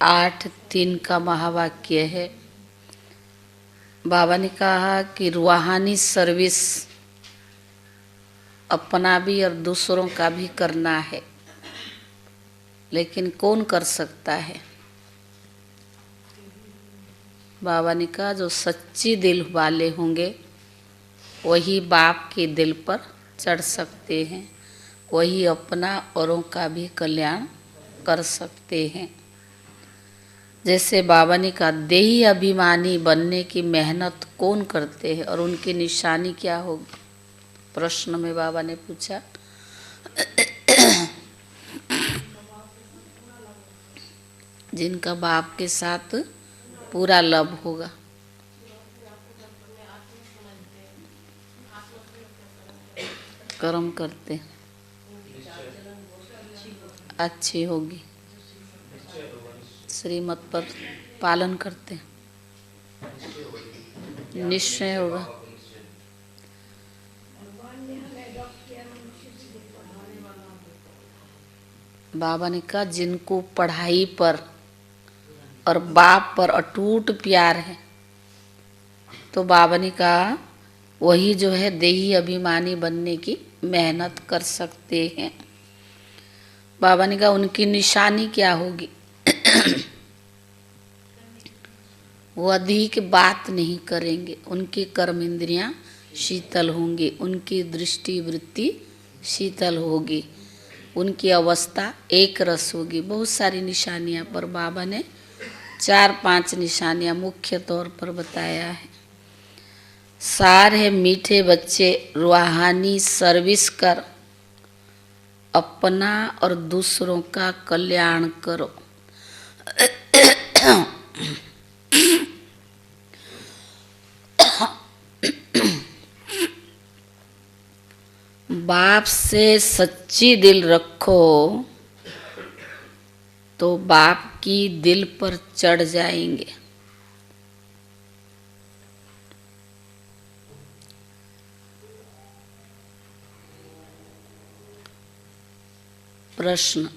8:3 का महावाक्य है। बाबा ने कहा कि रूहानी सर्विस अपना भी और दूसरों का भी करना है, लेकिन कौन कर सकता है? बाबा ने कहा जो सच्ची दिल वाले होंगे वही बाप के दिल पर चढ़ सकते हैं, वही अपना औरों का भी कल्याण कर सकते हैं। जैसे बाबा ने कहा देही अभिमानी बनने की मेहनत कौन करते हैं और उनकी निशानी क्या होगी? प्रश्न में बाबा ने पूछा। जिनका बाप के साथ पूरा लव होगा। कर्म करते अच्छी होगी, श्रीमत पर पालन करते निश्चय होगा। बाबा ने कहा जिनको पढ़ाई पर और बाप पर अटूट प्यार है, तो बाबा ने कहा वही जो है देही अभिमानी बनने की मेहनत कर सकते हैं। बाबा ने कहा उनकी निशानी क्या होगी? वो अधिक बात नहीं करेंगे, उनकी कर्म इंद्रियां शीतल होंगी, उनकी दृष्टि वृत्ति शीतल होगी, उनकी अवस्था एक रस होगी। बहुत सारी निशानियां पर बाबा ने 4-5 निशानियां मुख्य तौर पर बताया है। सार है मीठे बच्चे रूहानी सर्विस कर अपना और दूसरों का कल्याण करो। बाप से सच्ची दिल रखो तो बाप की दिल पर चढ़ जाएंगे। प्रश्न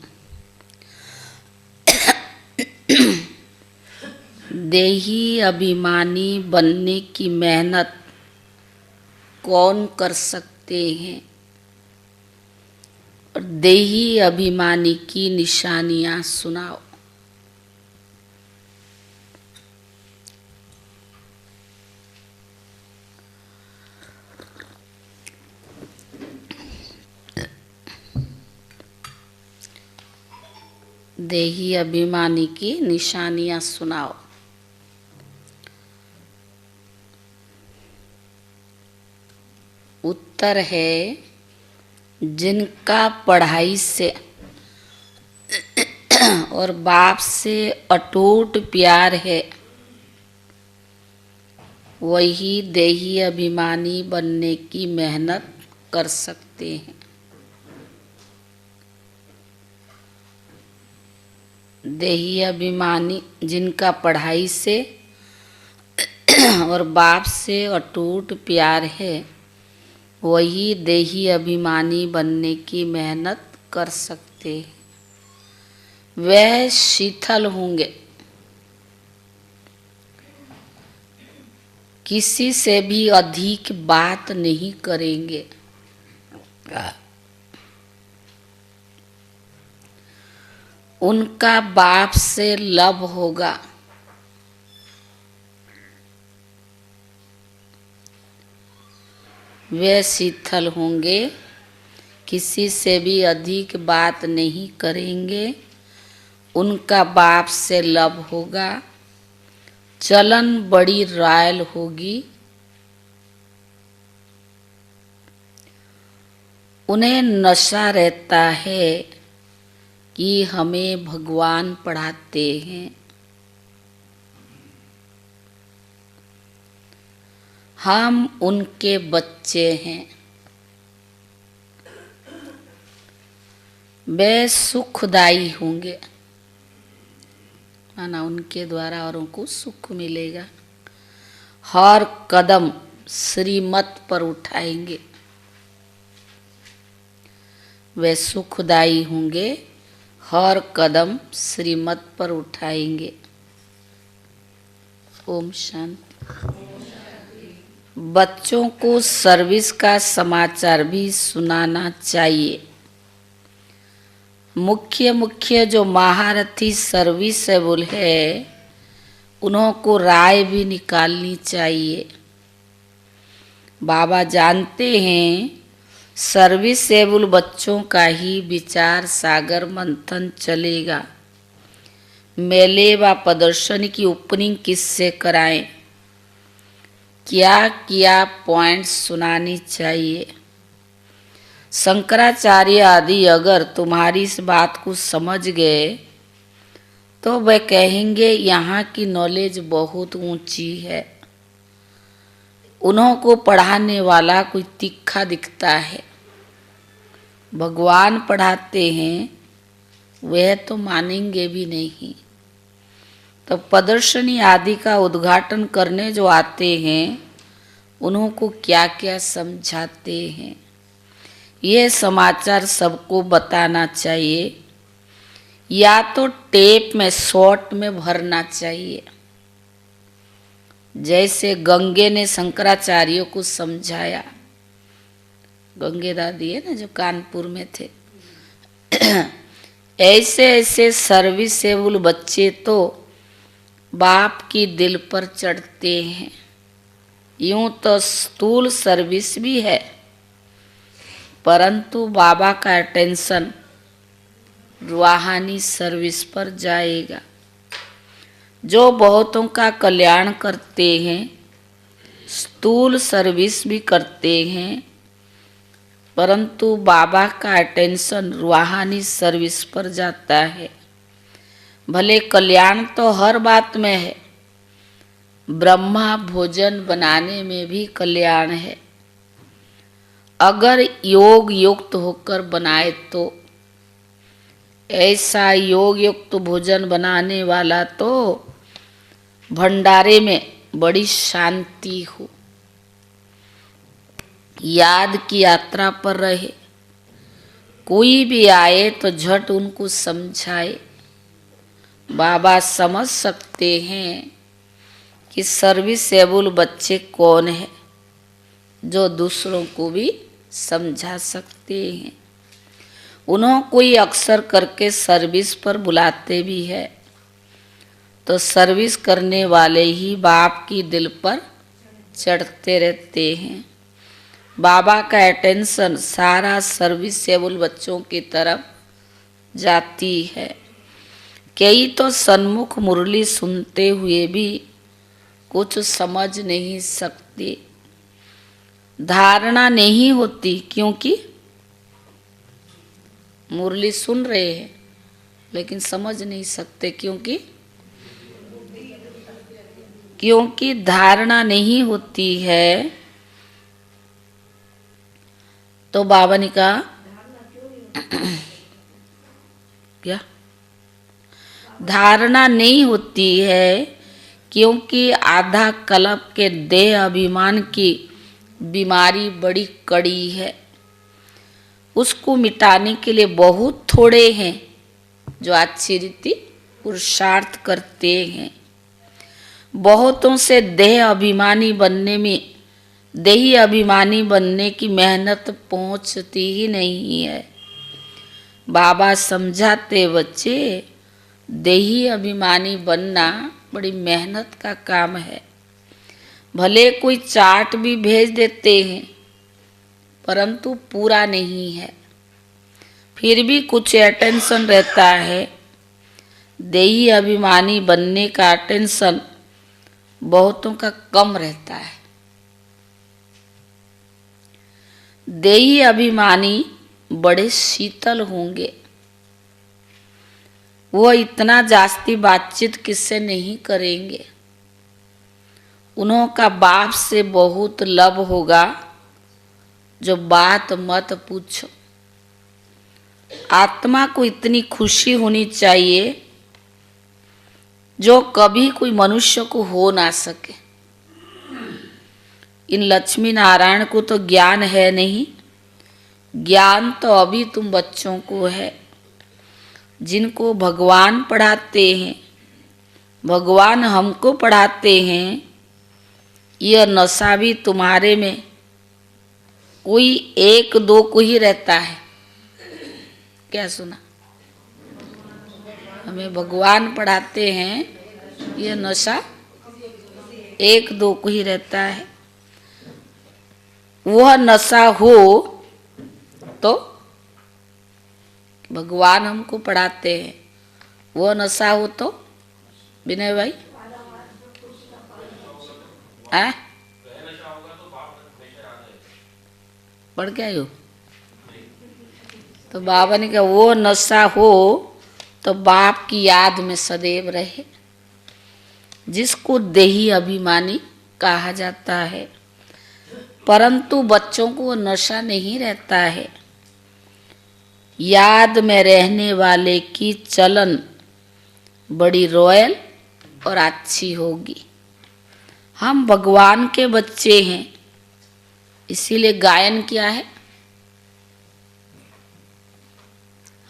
देही अभिमानी बनने की मेहनत कौन कर सकते हैं और देही अभिमानी की निशानियां सुनाओ। देही अभिमानी की निशानियां सुनाओ। उत्तर है जिनका पढ़ाई से और बाप से अटूट प्यार है वही देही अभिमानी बनने की मेहनत कर सकते हैं। देही अभिमानी जिनका पढ़ाई से और बाप से अटूट प्यार है वही देही अभिमानी बनने की मेहनत कर सकते हैं। वह शीतल होंगे, किसी से भी अधिक बात नहीं करेंगे, उनका बाप से लव होगा, वे शीतल होंगे, किसी से भी अधिक बात नहीं करेंगे, उनका बाप से लव होगा, चलन बड़ी रॉयल होगी, उन्हें नशा रहता है कि हमें भगवान पढ़ाते हैं, हम उनके बच्चे हैं। वे सुखदायी होंगे, माना उनके द्वारा औरों को सुख मिलेगा। हर कदम श्रीमत पर उठाएंगे, वे सुखदायी होंगे, हर कदम श्रीमत पर उठाएंगे। ओम शांति। बच्चों को सर्विस का समाचार भी सुनाना चाहिए। मुख्य जो महारथी सर्विसेबल है उन्हों को राय भी निकालनी चाहिए। बाबा जानते हैं सर्विसेबल बच्चों का ही विचार सागर मंथन चलेगा। मेले व प्रदर्शन की ओपनिंग किससे कराएं, क्या क्या पॉइंट्स सुनानी चाहिए। शंकराचार्य आदि अगर तुम्हारी इस बात को समझ गए तो वे कहेंगे यहाँ की नॉलेज बहुत ऊंची है। उन्हों को पढ़ाने वाला कोई तीखा दिखता है। भगवान पढ़ाते हैं वह तो मानेंगे भी नहीं। तो प्रदर्शनी आदि का उद्घाटन करने जो आते हैं उन्हों को क्या क्या समझाते हैं, ये समाचार सबको बताना चाहिए। या तो टेप में शॉर्ट में भरना चाहिए। जैसे गंगे ने शंकराचार्यों को समझाया, गंगे दादी है ना जो कानपुर में थे, ऐसे ऐसे सर्विसेबल बच्चे तो बाप की दिल पर चढ़ते हैं। यूं तो स्थूल सर्विस भी है, परंतु बाबा का अटेंशन रूहानी सर्विस पर जाएगा। जो बहुतों का कल्याण करते हैं, स्थूल सर्विस भी करते हैं, परंतु बाबा का अटेंशन रूहानी सर्विस पर जाता है। भले कल्याण तो हर बात में है, ब्रह्मा भोजन बनाने में भी कल्याण है। अगर योग युक्त होकर बनाए तो ऐसा योग युक्त भोजन बनाने वाला तो भंडारे में बड़ी शांति हो। याद की यात्रा पर रहे, कोई भी आए तो झट उनको समझाए। बाबा समझ सकते हैं कि सर्विसेबल बच्चे कौन है, जो दूसरों को भी समझा सकते हैं। उन्हों कोई अक्सर करके सर्विस पर बुलाते भी है, तो सर्विस करने वाले ही बाप की दिल पर चढ़ते रहते हैं। बाबा का अटेंशन सारा सर्विसेबल बच्चों की तरफ जाती है। कई तो सन्मुख मुरली सुनते हुए भी कुछ समझ नहीं सकते, धारणा नहीं होती, क्योंकि मुरली सुन रहे हैं लेकिन समझ नहीं सकते, क्योंकि धारणा नहीं होती है। तो बाबा ने कहा क्या धारणा नहीं होती है, क्योंकि आधा कल्प के देह अभिमान की बीमारी बड़ी कड़ी है। उसको मिटाने के लिए बहुत थोड़े हैं जो अच्छी रीति पुरुषार्थ करते हैं। बहुतों से देही अभिमानी बनने की मेहनत पहुंचती ही नहीं है। बाबा समझाते बच्चे, देही अभिमानी बनना बड़ी मेहनत का काम है। भले कोई चार्ट भी भेज देते हैं, परंतु पूरा नहीं है। फिर भी कुछ अटेंशन रहता है। देही अभिमानी बनने का अटेंशन बहुतों का कम रहता है। देही अभिमानी बड़े शीतल होंगे, वो इतना जास्ती बातचीत किससे नहीं करेंगे। उन्हों का बाप से बहुत लब होगा, जो बात मत पूछो। आत्मा को इतनी खुशी होनी चाहिए जो कभी कोई मनुष्य को हो ना सके। इन लक्ष्मी नारायण को तो ज्ञान है नहीं, ज्ञान तो अभी तुम बच्चों को है। जिनको भगवान पढ़ाते हैं, भगवान हमको पढ़ाते हैं, यह नशा भी तुम्हारे में कोई एक दो को ही रहता है। क्या सुना? हमें भगवान पढ़ाते हैं, यह नशा एक दो को ही रहता है। वह नशा हो तो भगवान हमको पढ़ाते हैं, वह नशा हो तो विनय भाई पढ़ के आयो। तो बाबा ने कहा वो नशा हो तो बाप की याद में सदैव रहे, जिसको देही अभिमानी कहा जाता है। परंतु बच्चों को वो नशा नहीं रहता है। याद में रहने वाले की चलन बड़ी रॉयल और अच्छी होगी। हम भगवान के बच्चे हैं, इसीलिए गायन क्या है?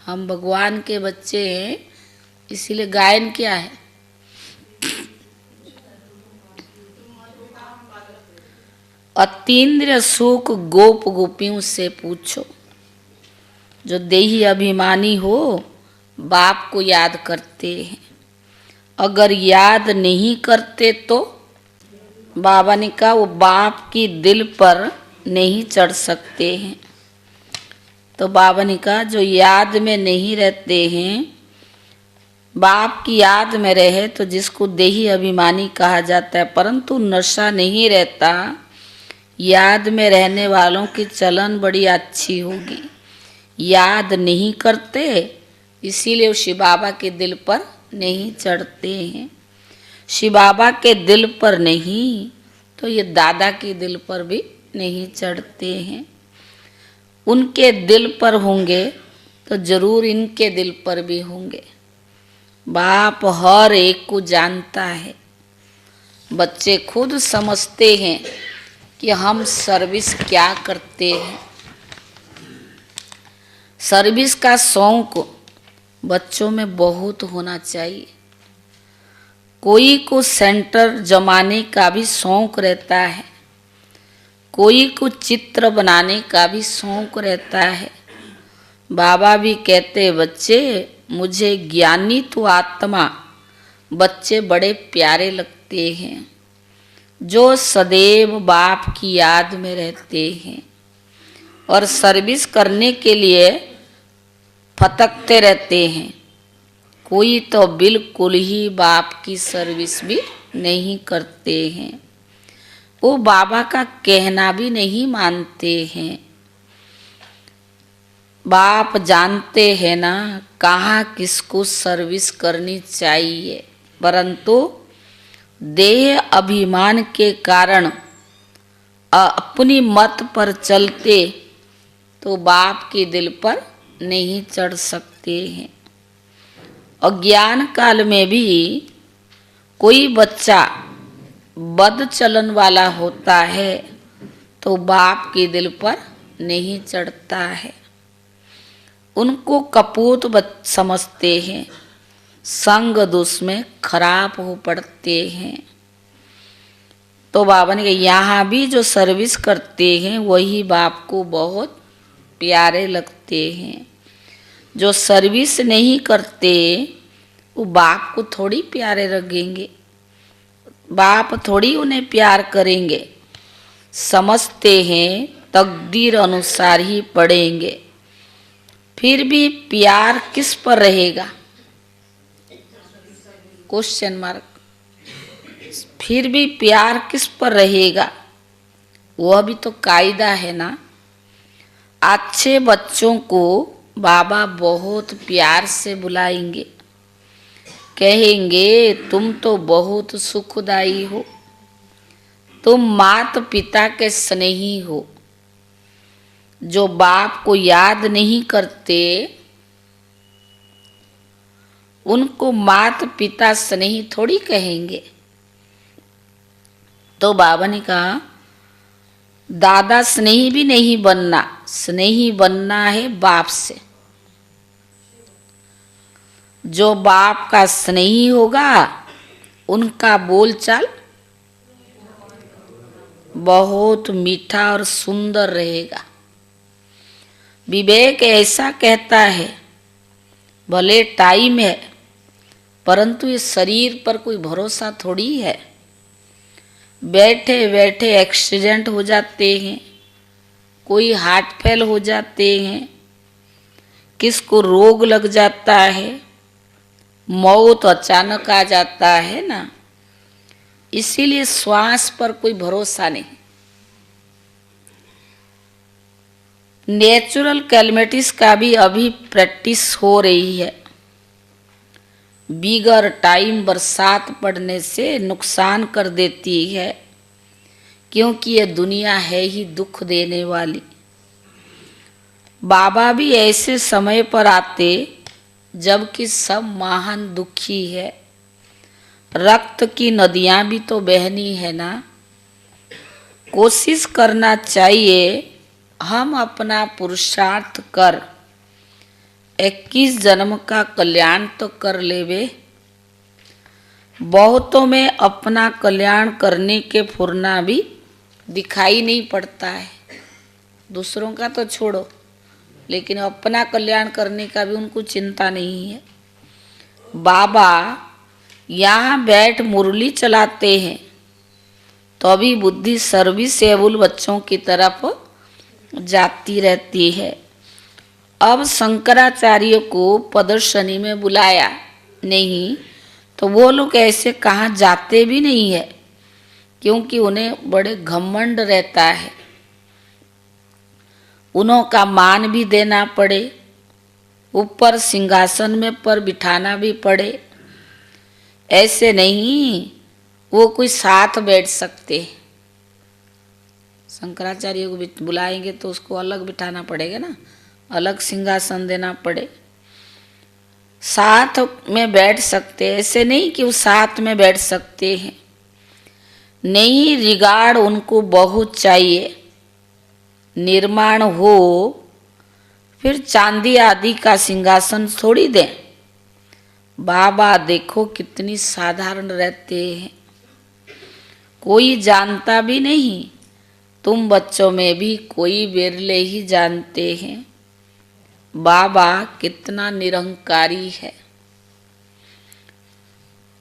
हम भगवान के बच्चे हैं, इसीलिए गायन क्या है? अतीन्द्रिय सुख गोप गोपियों से पूछो। जो देही अभिमानी हो बाप को याद करते हैं, अगर याद नहीं करते तो बाबा ने कहा वो बाप की दिल पर नहीं चढ़ सकते हैं। तो बाबा ने कहा जो याद में नहीं रहते हैं, बाप की याद में रहे तो जिसको देही अभिमानी कहा जाता है, परंतु नशा नहीं रहता, याद में रहने वालों की चलन बड़ी अच्छी होगी। याद नहीं करते इसीलिए वो शिव बाबा के दिल पर नहीं चढ़ते हैं। शिव बाबा के दिल पर नहीं तो ये दादा के दिल पर भी नहीं चढ़ते हैं। उनके दिल पर होंगे तो जरूर इनके दिल पर भी होंगे। बाप हर एक को जानता है। बच्चे खुद समझते हैं कि हम सर्विस क्या करते हैं। सर्विस का शौक बच्चों में बहुत होना चाहिए। कोई को सेंटर जमाने का भी शौक रहता है, कोई को चित्र बनाने का भी शौक रहता है। बाबा भी कहते बच्चे मुझे ज्ञानी तो आत्मा, बच्चे बड़े प्यारे लगते हैं जो सदैव बाप की याद में रहते हैं और सर्विस करने के लिए फतकते रहते हैं। कोई तो बिल्कुल ही बाप की सर्विस भी नहीं करते हैं, वो बाबा का कहना भी नहीं मानते हैं। बाप जानते हैं ना कहाँ किसको सर्विस करनी चाहिए, परंतु देह अभिमान के कारण अपनी मत पर चलते तो बाप के दिल पर नहीं चढ़ सकते हैं। अज्ञान काल में भी कोई बच्चा बद चलन वाला होता है तो बाप के दिल पर नहीं चढ़ता है। उनको कपूत समझते हैं, संग दुष में खराब हो पड़ते हैं। तो बाबा ने कहा यहाँ भी जो सर्विस करते हैं वही बाप को बहुत प्यारे लगते हैं। जो सर्विस नहीं करते वो बाप को थोड़ी प्यारे लगेंगे, बाप थोड़ी उन्हें प्यार करेंगे। समझते हैं तकदीर अनुसार ही पढ़ेंगे, फिर भी प्यार किस पर रहेगा? Question mark. फिर भी प्यार किस पर रहेगा? वह भी तो कायदा है ना। अच्छे बच्चों को बाबा बहुत प्यार से बुलाएंगे, कहेंगे तुम तो बहुत सुखदाई हो, तुम माता पिता के स्नेही हो। जो बाप को याद नहीं करते उनको माता पिता स्नेही थोड़ी कहेंगे। तो बाबा ने कहा दादा स्नेही भी नहीं बनना, स्नेही बनना है बाप से। जो बाप का स्नेही होगा उनका बोलचाल बहुत मीठा और सुंदर रहेगा। विवेक ऐसा कहता है, भले टाइम है परंतु ये शरीर पर कोई भरोसा थोड़ी है। बैठे बैठे एक्सीडेंट हो जाते हैं, कोई हार्ट फेल हो जाते हैं, किसको रोग लग जाता है, मौत अचानक आ जाता है ना। इसीलिए श्वास पर कोई भरोसा नहीं। नेचुरल कैलमिटीज का भी अभी प्रैक्टिस हो रही है। बिगर टाइम बरसात पड़ने से नुकसान कर देती है, क्योंकि ये दुनिया है ही दुख देने वाली। बाबा भी ऐसे समय पर आते जबकि सब महान दुखी है। रक्त की नदियां भी तो बहनी है ना। कोशिश करना चाहिए हम अपना पुरुषार्थ कर 21 जन्म का कल्याण तो कर लेवे। बहुतों में अपना कल्याण करने के फुरना भी दिखाई नहीं पड़ता है। दूसरों का तो छोड़ो, लेकिन अपना कल्याण करने का भी उनको चिंता नहीं है। बाबा यहाँ बैठ मुरली चलाते हैं तो अभी बुद्धि सर्विसेबल बच्चों की तरफ जाती रहती है। अब शंकराचार्य को प्रदर्शनी में बुलाया नहीं तो वो लोग ऐसे कहाँ जाते भी नहीं है, क्योंकि उन्हें बड़े घमंड रहता है। उन्हों का मान भी देना पड़े, ऊपर सिंहासन में पर बिठाना भी पड़े। ऐसे नहीं वो कोई साथ बैठ सकते। शंकराचार्य को बुलाएंगे तो उसको अलग बिठाना पड़ेगा ना, अलग सिंहासन देना पड़े। साथ में बैठ सकते, ऐसे नहीं कि वो साथ में बैठ सकते हैं। नहीं, रिगार्ड उनको बहुत चाहिए। निर्माण हो फिर चांदी आदि का सिंहासन थोड़ी दें। बाबा देखो कितनी साधारण रहते हैं, कोई जानता भी नहीं। तुम बच्चों में भी कोई बिरले ही जानते हैं बाबा कितना निरंकारी है।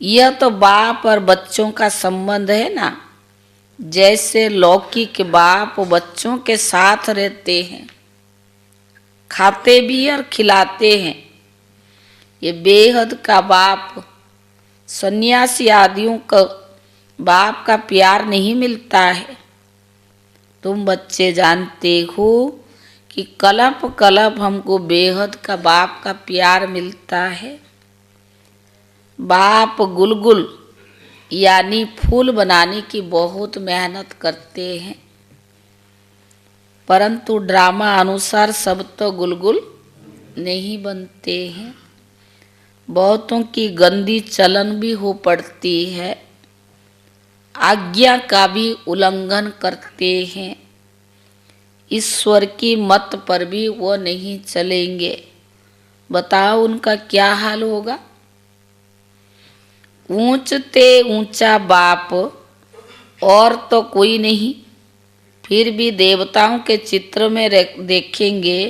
यह तो बाप और बच्चों का संबंध है ना। जैसे लौकिक बाप बच्चों के साथ रहते हैं, खाते भी और खिलाते हैं। ये बेहद का बाप सन्यासी आदियों का बाप का प्यार नहीं मिलता है। तुम बच्चे जानते हो कि कलप कलप हमको बेहद का बाप का प्यार मिलता है। बाप गुलगुल यानी फूल बनाने की बहुत मेहनत करते हैं, परंतु ड्रामा अनुसार सब तो गुलगुल नहीं बनते हैं। बहुतों की गंदी चलन भी हो पड़ती है, आज्ञा का भी उल्लंघन करते हैं। ईश्वर की मत पर भी वो नहीं चलेंगे। बताओ उनका क्या हाल होगा। ऊंचते ऊंचा बाप और तो कोई नहीं, फिर भी देवताओं के चित्र में देखेंगे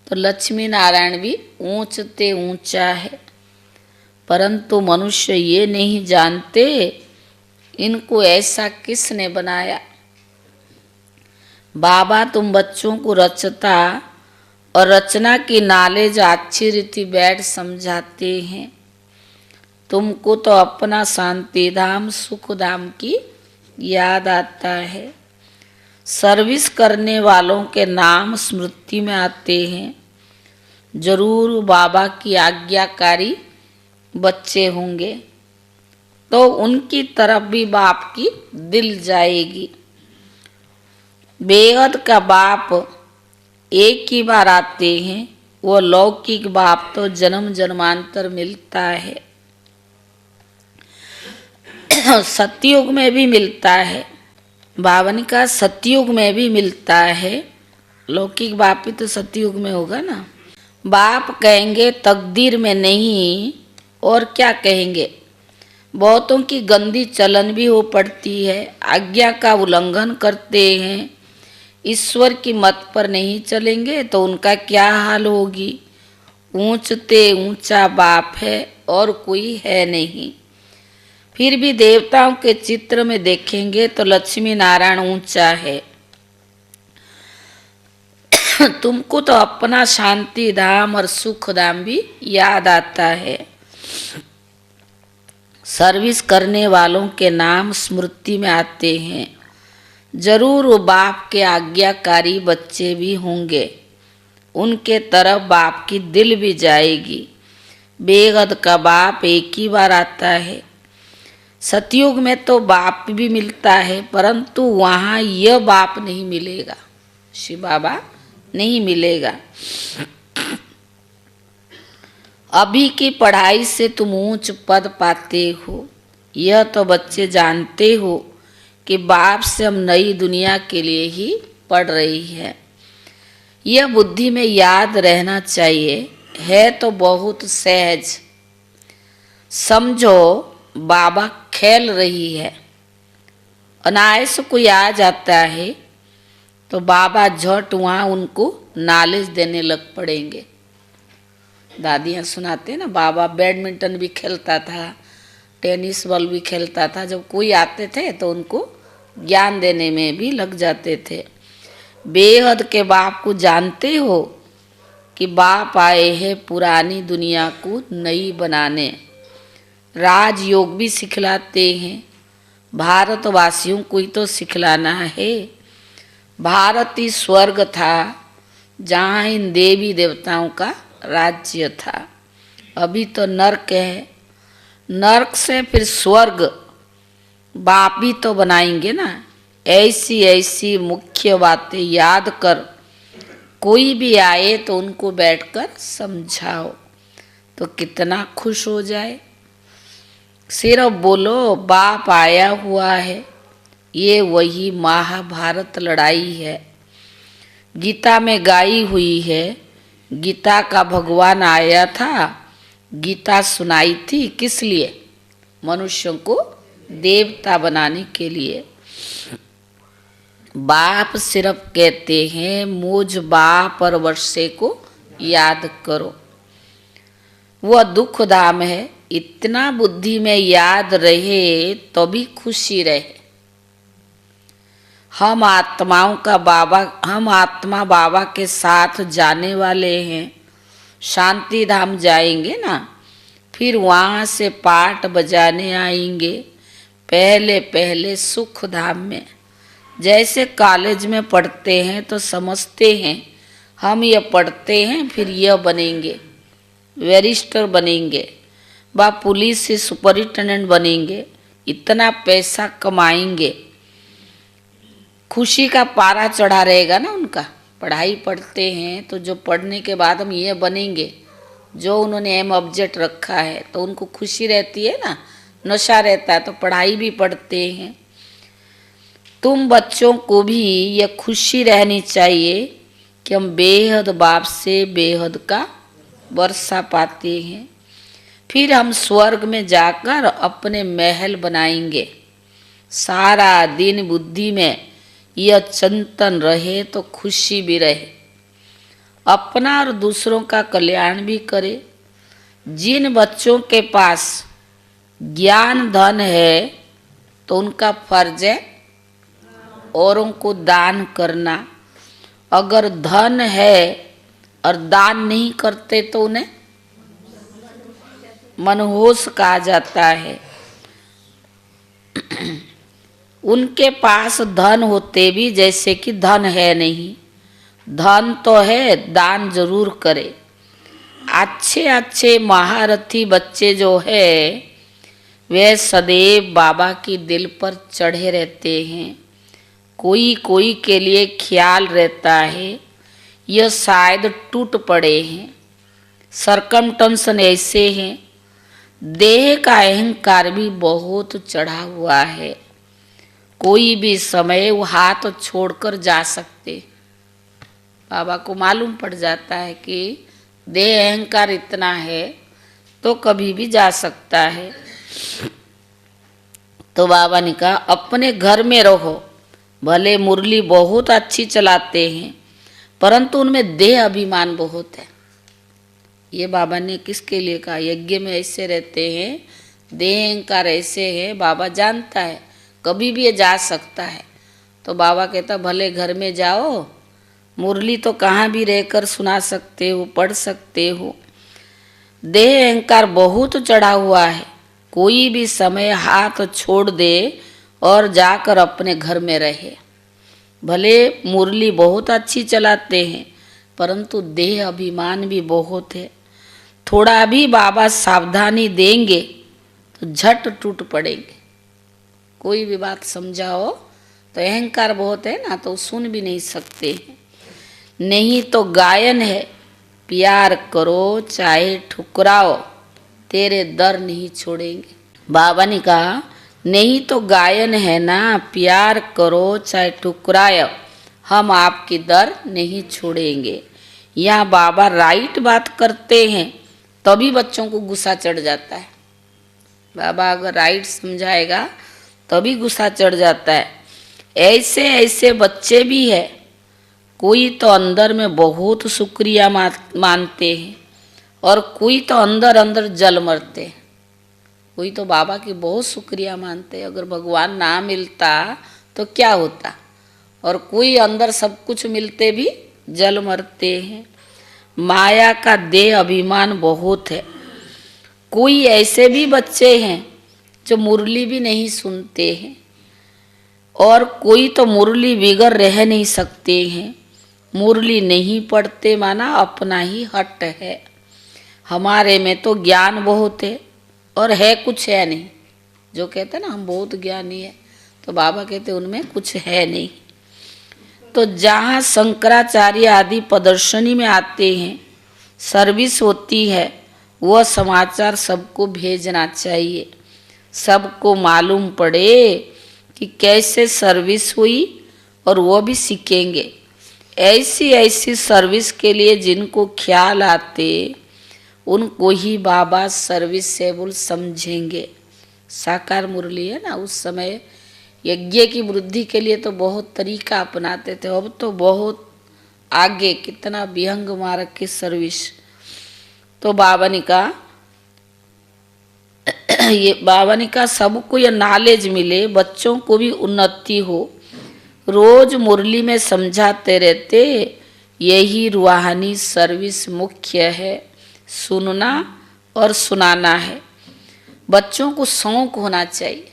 तो लक्ष्मी नारायण भी ऊंचते ऊंचा है। परंतु मनुष्य ये नहीं जानते इनको ऐसा किसने बनाया। बाबा तुम बच्चों को रचता और रचना की नॉलेज अच्छी रीति बैठ समझाते हैं। तुमको तो अपना शांति धाम सुख धाम की याद आता है। सर्विस करने वालों के नाम स्मृति में आते हैं। जरूर बाबा की आज्ञाकारी बच्चे होंगे तो उनकी तरफ भी बाप की दिल जाएगी। बेहद का बाप एक ही बार आते हैं, वो लौकिक बाप तो जन्म जन्मांतर मिलता है। सतयुग में भी मिलता है, बावन का सतयुग में भी मिलता है। लौकिक बाप ही तो सतयुग में होगा ना। बाप कहेंगे तकदीर में नहीं, और क्या कहेंगे। बहुतों की गंदी चलन भी हो पड़ती है, आज्ञा का उल्लंघन करते हैं, ईश्वर की मत पर नहीं चलेंगे तो उनका क्या हाल होगी। ऊंचते ऊंचा बाप है और कोई है नहीं। फिर भी देवताओं के चित्र में देखेंगे तो लक्ष्मी नारायण ऊंचा है। तुमको तो अपना शांति धाम और सुख धाम भी याद आता है। सर्विस करने वालों के नाम स्मृति में आते हैं। जरूर वो बाप के आज्ञाकारी बच्चे भी होंगे, उनके तरफ बाप की दिल भी जाएगी। बेहद का बाप एक ही बार आता है। सतयुग में तो बाप भी मिलता है, परंतु वहाँ यह बाप नहीं मिलेगा, शिव बाबा नहीं मिलेगा। अभी की पढ़ाई से तुम ऊंच पद पाते हो, यह तो बच्चे जानते हो कि बाप से हम नई दुनिया के लिए ही पढ़ रही है। यह बुद्धि में याद रहना चाहिए। है तो बहुत सहज, समझो बाबा खेल रही है। अनायास कोई आ जाता है तो बाबा झट वहाँ उनको नॉलेज देने लग पड़ेंगे। दादियाँ सुनाते ना, बाबा बैडमिंटन भी खेलता था, टेनिस बॉल भी खेलता था। जब कोई आते थे तो उनको ज्ञान देने में भी लग जाते थे। बेहद के बाप को जानते हो कि बाप आए हैं पुरानी दुनिया को नई बनाने। राजयोग भी सिखलाते हैं। भारतवासियों को ही तो सिखलाना है। भारत ही स्वर्ग था जहाँ इन देवी देवताओं का राज्य था। अभी तो नर्क है, नर्क से फिर स्वर्ग बाप भी तो बनाएंगे ना। ऐसी ऐसी मुख्य बातें याद कर, कोई भी आए तो उनको बैठकर समझाओ तो कितना खुश हो जाए। सिर्फ बोलो बाप आया हुआ है। ये वही महाभारत लड़ाई है, गीता में गाई हुई है। गीता का भगवान आया था, गीता सुनाई थी किस लिए? मनुष्यों को देवता बनाने के लिए। बाप सिर्फ कहते हैं मुझ बाप और वर्षे को याद करो। वह दुख धाम है। इतना बुद्धि में याद रहे तो भी खुशी रहे। हम आत्माओं का बाबा, हम आत्मा बाबा के साथ जाने वाले हैं। शांति धाम जाएंगे ना, फिर वहाँ से पाठ बजाने आएंगे। पहले पहले सुख धाम में, जैसे कॉलेज में पढ़ते हैं तो समझते हैं हम ये पढ़ते हैं फिर यह बनेंगे, बैरिस्टर बनेंगे, बा पुलिस से सुपरिटेंडेंट बनेंगे, इतना पैसा कमाएंगे। खुशी का पारा चढ़ा रहेगा ना उनका। पढ़ाई पढ़ते हैं तो जो पढ़ने के बाद हम ये बनेंगे, जो उन्होंने एम ऑब्जेक्ट रखा है, तो उनको खुशी रहती है ना, नशा रहता है। तो पढ़ाई भी पढ़ते हैं। तुम बच्चों को भी यह खुशी रहनी चाहिए कि हम बेहद बाप से बेहद का वर्षा पाते हैं। फिर हम स्वर्ग में जाकर अपने महल बनाएंगे। सारा दिन बुद्धि में यह चिंतन रहे तो खुशी भी रहे, अपना और दूसरों का कल्याण भी करे। जिन बच्चों के पास ज्ञान धन है तो उनका फर्ज है औरों को दान करना। अगर धन है और दान नहीं करते तो उन्हें मनहूस कहा जाता है। उनके पास धन होते भी जैसे कि धन है नहीं। धन तो है, दान जरूर करे। अच्छे अच्छे महारथी बच्चे जो है वे सदैव बाबा की दिल पर चढ़े रहते हैं। कोई कोई के लिए ख्याल रहता है यह शायद टूट पड़े हैं। सरकमटंसन ऐसे हैं। देह का अहंकार भी बहुत चढ़ा हुआ है। कोई भी समय वो हाथ छोड़कर जा सकते। बाबा को मालूम पड़ जाता है कि देह अहंकार इतना है तो कभी भी जा सकता है। तो बाबा ने कहा अपने घर में रहो, भले मुरली बहुत अच्छी चलाते हैं परंतु उनमें देह अभिमान बहुत है। ये बाबा ने किसके लिए कहा? यज्ञ में ऐसे रहते हैं, देह अहंकार ऐसे है, बाबा जानता है कभी भी ये जा सकता है। तो बाबा कहता भले घर में जाओ, मुरली तो कहाँ भी रहकर सुना सकते हो, पढ़ सकते हो। देह अहंकार बहुत चढ़ा हुआ है, कोई भी समय हाथ छोड़ दे और जाकर अपने घर में रहे। भले मुरली बहुत अच्छी चलाते हैं परंतु देह अभिमान भी बहुत है। थोड़ा भी बाबा सावधानी देंगे तो झट टूट पड़ेंगे। कोई भी बात समझाओ तो अहंकार बहुत है ना, तो सुन भी नहीं सकते हैं। नहीं तो गायन है, प्यार करो चाहे ठुकराओ, तेरे दर नहीं छोड़ेंगे। बाबा ने कहा नहीं तो गायन है ना, प्यार करो चाहे ठुकराओ, हम आपकी दर नहीं छोड़ेंगे। यहाँ बाबा राइट बात करते हैं तभी बच्चों को गुस्सा चढ़ जाता है। बाबा अगर राइट समझाएगा तभी गुस्सा चढ़ जाता है। ऐसे ऐसे बच्चे भी है, कोई तो अंदर में बहुत शुक्रिया मानते हैं और कोई तो अंदर अंदर जल मरते हैं। कोई तो बाबा की बहुत शुक्रिया मानते हैं, अगर भगवान ना मिलता तो क्या होता, और कोई अंदर सब कुछ मिलते भी जल मरते हैं। माया का देह अभिमान बहुत है। कोई ऐसे भी बच्चे हैं जो मुरली भी नहीं सुनते हैं और कोई तो मुरली बिगर रह नहीं सकते हैं। मुरली नहीं पढ़ते माना अपना ही हट है। हमारे में तो ज्ञान बहुत है और है कुछ है नहीं। जो कहते हैं ना हम बहुत ज्ञानी है, तो बाबा कहते उनमें कुछ है नहीं। तो जहाँ शंकराचार्य आदि प्रदर्शनी में आते हैं, सर्विस होती है, वह समाचार सबको भेजना चाहिए। सबको मालूम पड़े कि कैसे सर्विस हुई और वो भी सीखेंगे। ऐसी ऐसी सर्विस के लिए जिनको ख्याल आते उनको ही बाबा सर्विसेबल समझेंगे। साकार मुरली है ना, उस समय यज्ञ की वृद्धि के लिए तो बहुत तरीका अपनाते थे, अब तो बहुत आगे कितना विहंग मार्ग की सर्विस। तो बाबा ने कहा सबको ये नॉलेज मिले, बच्चों को भी उन्नति हो। रोज मुरली में समझाते रहते, यही रूहानी सर्विस मुख्य है, सुनना और सुनाना है। बच्चों को शौक होना चाहिए।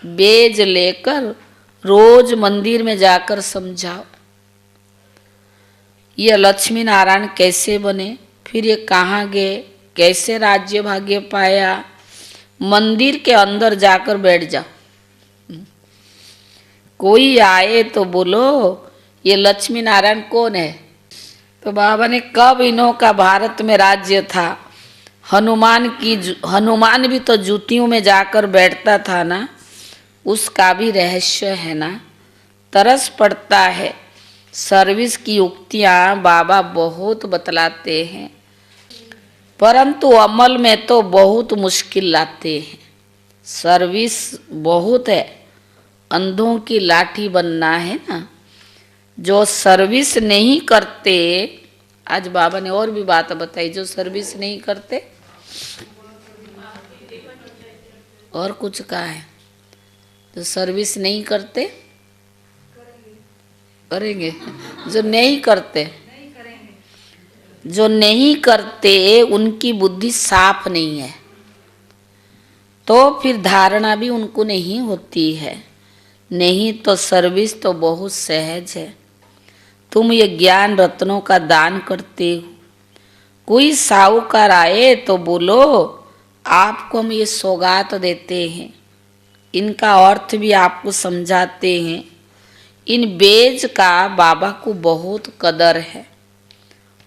बेज लेकर रोज मंदिर में जाकर समझाओ, ये लक्ष्मी नारायण कैसे बने, फिर ये कहाँ गए, कैसे राज्य भाग्य पाया। मंदिर के अंदर जाकर बैठ जाओ। कोई आए तो बोलो ये लक्ष्मी नारायण कौन है। तो बाबा ने कब इन्हों का भारत में राज्य था, हनुमान भी तो जूतियों में जाकर बैठता था ना, उसका भी रहस्य है ना। तरस पड़ता है। सर्विस की युक्तियाँ बाबा बहुत बतलाते हैं परंतु अमल में तो बहुत मुश्किल लाते हैं। सर्विस बहुत है, अंधों की लाठी बनना है ना। जो सर्विस नहीं करते, आज बाबा ने और भी बात बताई, जो सर्विस नहीं करते और कुछ कहा है, जो सर्विस नहीं करते करेंगे, जो नहीं करते उनकी बुद्धि साफ नहीं है, तो फिर धारणा भी उनको नहीं होती है। नहीं तो सर्विस तो बहुत सहज है। तुम ये ज्ञान रत्नों का दान करते हो। कोई साहूकार आए तो बोलो आपको हम ये सौगात देते हैं, इनका अर्थ भी आपको समझाते हैं। इन बेज का बाबा को बहुत कदर है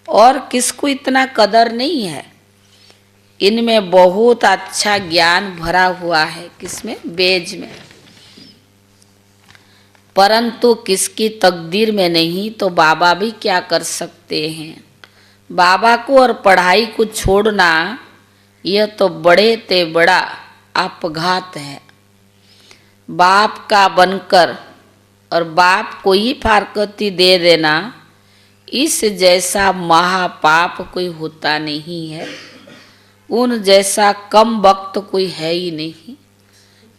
और किसको इतना कदर नहीं है। इनमें बहुत अच्छा ज्ञान भरा हुआ है, किसमें, बेज में, परंतु किसकी तकदीर में नहीं। तो बाबा भी क्या कर सकते हैं। बाबा को और पढ़ाई को छोड़ना यह तो बड़े ते बड़ा अपघात है। बाप का बनकर और बाप को ही फारकती दे देना, इस जैसा महापाप कोई होता नहीं है। उन जैसा कम वक्त कोई है ही नहीं।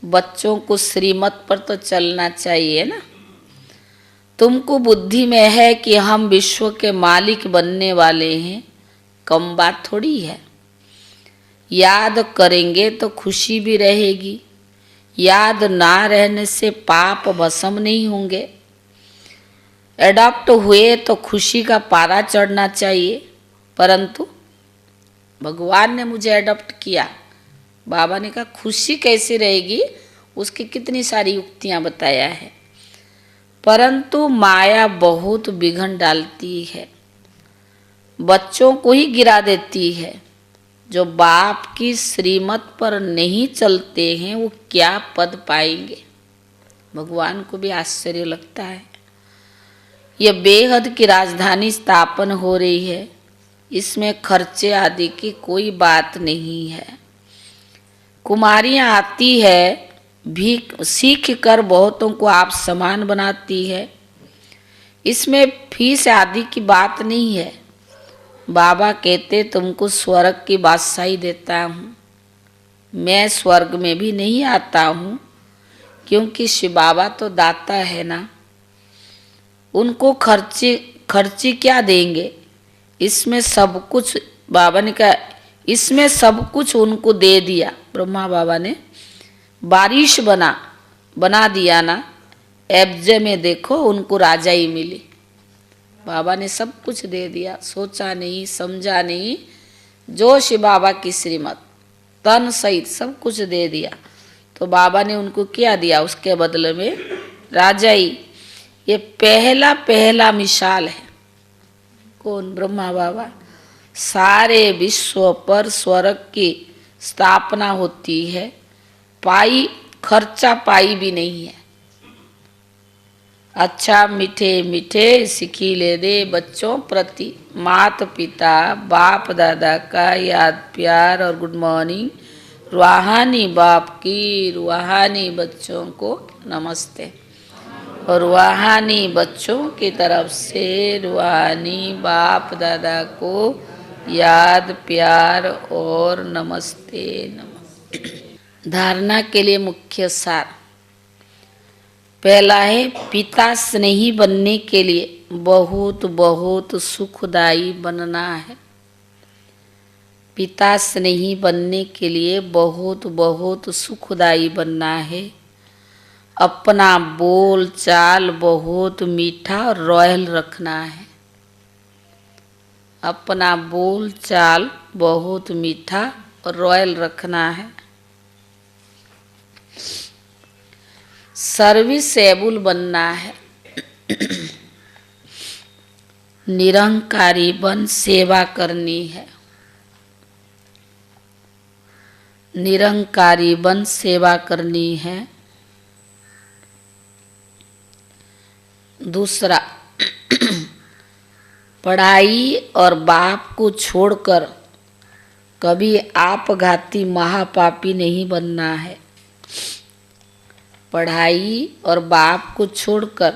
बच्चों को श्रीमत पर तो चलना चाहिए ना। तुमको बुद्धि में है कि हम विश्व के मालिक बनने वाले हैं, कम बात थोड़ी है। याद करेंगे तो खुशी भी रहेगी। याद ना रहने से पाप भस्म नहीं होंगे। एडॉप्ट हुए तो खुशी का पारा चढ़ना चाहिए, परंतु भगवान ने मुझे एडॉप्ट किया। बाबा ने कहा खुशी कैसी रहेगी, उसकी कितनी सारी युक्तियां बताया है, परंतु माया बहुत बिघन डालती है, बच्चों को ही गिरा देती है। जो बाप की श्रीमत पर नहीं चलते हैं वो क्या पद पाएंगे। भगवान को भी आश्चर्य लगता है। यह बेहद की राजधानी स्थापन हो रही है, इसमें खर्चे आदि की कोई बात नहीं है। कुमारियां आती है, भीख सीख कर बहुतों को आप समान बनाती है, इसमें फीस आदि की बात नहीं है। बाबा कहते तुमको स्वर्ग की बादशाही देता हूँ। मैं स्वर्ग में भी नहीं आता हूँ, क्योंकि शिव बाबा तो दाता है ना। उनको खर्ची क्या देंगे, इसमें सब कुछ बाबा ने कहा, इसमें सब कुछ उनको दे दिया। ब्रह्मा बाबा ने बारिश बना दिया ना। एब्जे में देखो उनको राजा ही मिली। बाबा ने सब कुछ दे दिया, सोचा नहीं समझा नहीं, जो शिव बाबा की श्रीमत तन सहित सब कुछ दे दिया। तो बाबा ने उनको क्या दिया, उसके बदले में राजा ही। ये पहला मिसाल है। कौन? ब्रह्मा बाबा। सारे विश्व पर स्वर्ग की स्थापना होती है, खर्चा पाई भी नहीं है। अच्छा मीठे मीठे सिखिले दे बच्चों प्रति माता पिता बाप दादा का याद प्यार और गुड मॉर्निंग। रूहानी बाप की रूहानी बच्चों को नमस्ते, और रूहानी बच्चों की तरफ से रूहानी बाप दादा को याद प्यार और नमस्ते नमस्ते। धारणा के लिए मुख्य सार पहला है, पिता स्नेही बनने के लिए बहुत बहुत सुखदायी बनना है। पिता स्नेही बनने के लिए बहुत बहुत सुखदायी बनना है। अपना बोल चाल बहुत मीठा और रॉयल रखना है। अपना बोल चाल बहुत मीठा और रॉयल रखना है। सर्विसेबल बनना है। निरंकारी बन सेवा करनी है। निरंकारी बन सेवा करनी है। दूसरा, पढ़ाई और बाप को छोड़कर कभी आपघाती महापापी नहीं बनना है। पढ़ाई और बाप को छोड़कर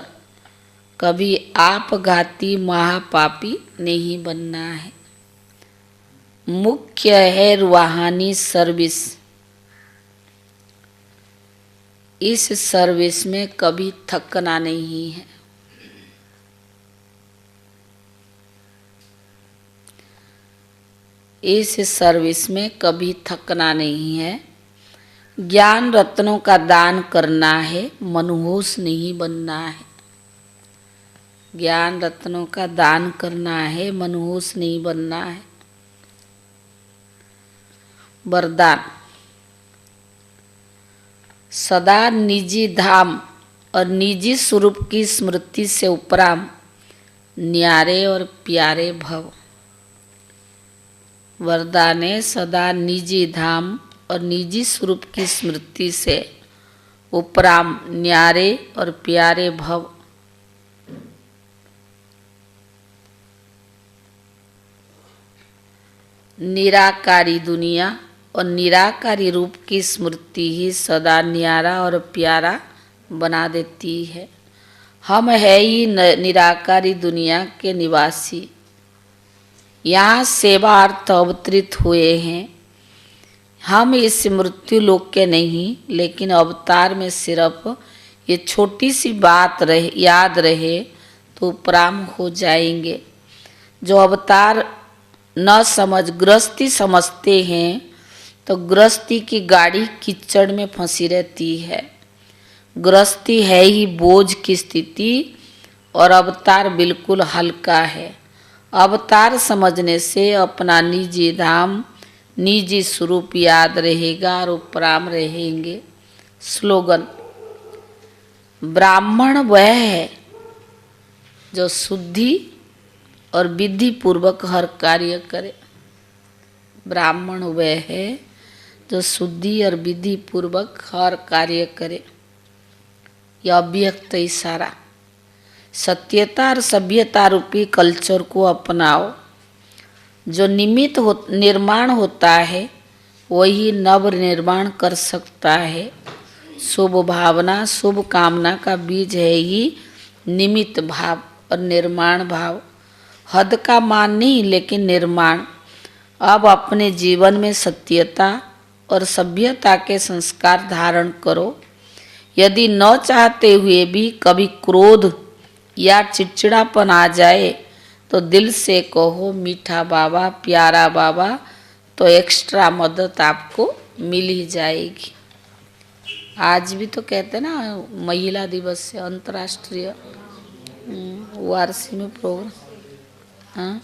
कभी आपघाती महापापी नहीं बनना है। मुख्य है रूहानी सर्विस। इस सर्विस में कभी थकना नहीं है। इस सर्विस में कभी थकना नहीं है। ज्ञान रत्नों का दान करना है, मनहूस नहीं बनना है। ज्ञान रत्नों का दान करना है, मनहूस नहीं बनना है। वरदान, सदा निजी धाम और निजी स्वरूप की स्मृति से उपराम न्यारे और प्यारे भव। वरदान है, सदा निजी धाम और निजी स्वरूप की स्मृति से उपराम न्यारे और प्यारे भव। निराकारी दुनिया और निराकारी रूप की स्मृति ही सदा न्यारा और प्यारा बना देती है। हम है ही निराकारी दुनिया के निवासी, यहाँ सेवार्थ अवतरित हुए हैं। हम इस मृत्यु लोक के नहीं, लेकिन अवतार में सिर्फ ये छोटी सी बात याद रहे तो उपराम हो जाएंगे। जो अवतार न समझ गृहस्थी समझते हैं तो गृहस्थी की गाड़ी कीचड़ में फंसी रहती है। गृहस्थी है ही बोझ की स्थिति और अवतार बिल्कुल हल्का है। अवतार समझने से अपना निजी धाम, निजी स्वरूप याद रहेगा और उपराम रहेंगे। स्लोगन: ब्राह्मण वह है जो शुद्धि और विधि पूर्वक हर कार्य करे। ब्राह्मण वह है जो शुद्धि और विधि पूर्वक हर कार्य करे। यह अव्यक्त इशारा। सत्यता और सभ्यता रूपी कल्चर को अपनाओ। जो निमित्त निर्माण होता है वही नव निर्माण कर सकता है। शुभ भावना, शुभ कामना का बीज है ही निमित्त भाव और निर्माण भाव। हद का मान नहीं, लेकिन निर्माण। अब अपने जीवन में सत्यता और सभ्यता के संस्कार धारण करो। यदि न चाहते हुए भी कभी क्रोध या चिड़चिड़ापन आ जाए तो दिल से कहो मीठा बाबा, प्यारा बाबा, तो एक्स्ट्रा मदद आपको मिल ही जाएगी। आज भी तो कहते हैं ना, महिला दिवस से अंतर्राष्ट्रीय वार्षिक में प्रोग्राम। हाँ।